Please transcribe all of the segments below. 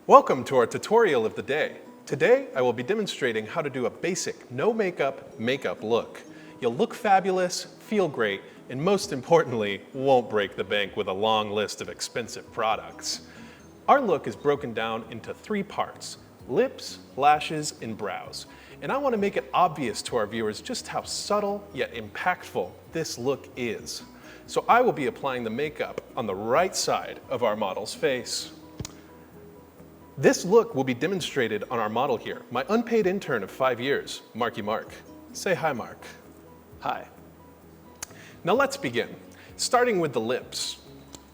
Welcome to our tutorial of the day. Today, I will be demonstrating how to do a basic no makeup look. You'll look fabulous, feel great, and most importantly, won't break the bank with a long list of expensive products. Our look is broken down into 3 parts: lips, lashes, and brows. And I want to make it obvious to our viewers just how subtle yet impactful this look is. So I will be applying the makeup on the right side of our model's face. This look will be demonstrated on our model here, my unpaid intern of 5 years, Marky Mark. Say hi, Mark. Hi. Now let's begin. Starting with the lips.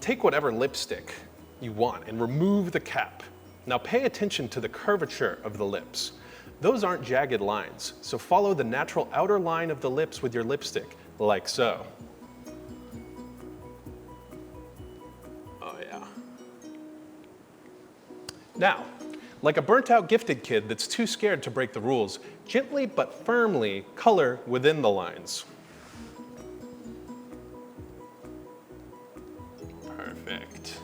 Take whatever lipstick you want and remove the cap. Now pay attention to the curvature of the lips. Those aren't jagged lines, so follow the natural outer line of the lips with your lipstick, like so. Now, like a burnt-out gifted kid that's too scared to break the rules, gently but firmly color within the lines. Perfect.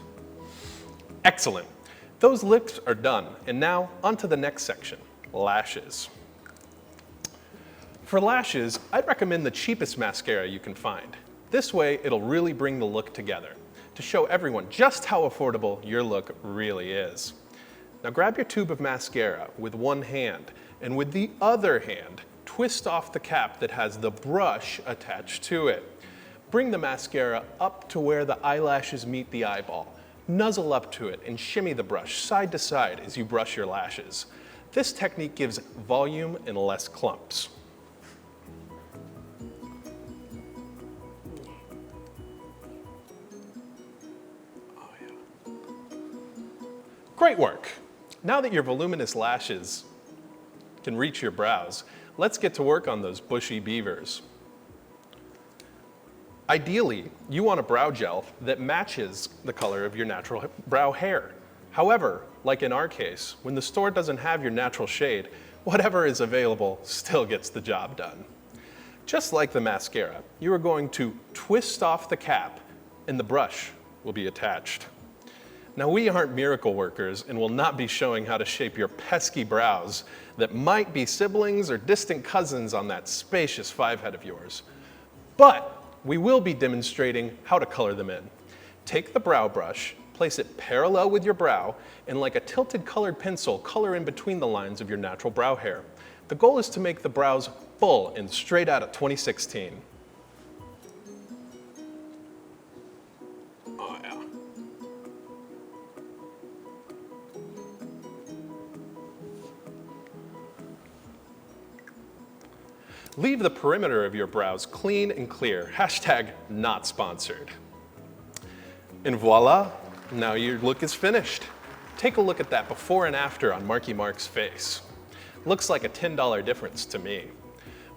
Excellent. Those lips are done, and now on to the next section, lashes. For lashes, I'd recommend the cheapest mascara you can find. This way, it'll really bring the look together to show everyone just how affordable your look really is. Now grab your tube of mascara with one hand, and with the other hand, twist off the cap that has the brush attached to it. Bring the mascara up to where the eyelashes meet the eyeball. Nuzzle up to it and shimmy the brush side to side as you brush your lashes. This technique gives volume and less clumps. Great work. Now that your voluminous lashes can reach your brows, let's get to work on those bushy beavers. Ideally, you want a brow gel that matches the color of your natural brow hair. However, like in our case, when the store doesn't have your natural shade, whatever is available still gets the job done. Just like the mascara, you are going to twist off the cap and the brush will be attached. Now, we aren't miracle workers and will not be showing how to shape your pesky brows that might be siblings or distant cousins on that spacious 5-head of yours. But we will be demonstrating how to color them in. Take the brow brush, place it parallel with your brow, and like a tilted colored pencil, color in between the lines of your natural brow hair. The goal is to make the brows full and straight out of 2016. Leave the perimeter of your brows clean and clear. Hashtag not sponsored. And voila, now your look is finished. Take a look at that before and after on Marky Mark's face. Looks like a $10 difference to me.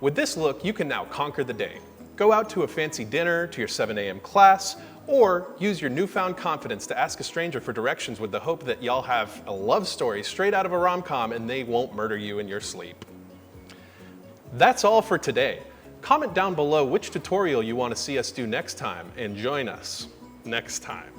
With this look, you can now conquer the day. Go out to a fancy dinner, to your 7 a.m. class, or use your newfound confidence to ask a stranger for directions with the hope that y'all have a love story straight out of a rom-com and they won't murder you in your sleep. That's all for today. Comment down below which tutorial you want to see us do next time and join us next time.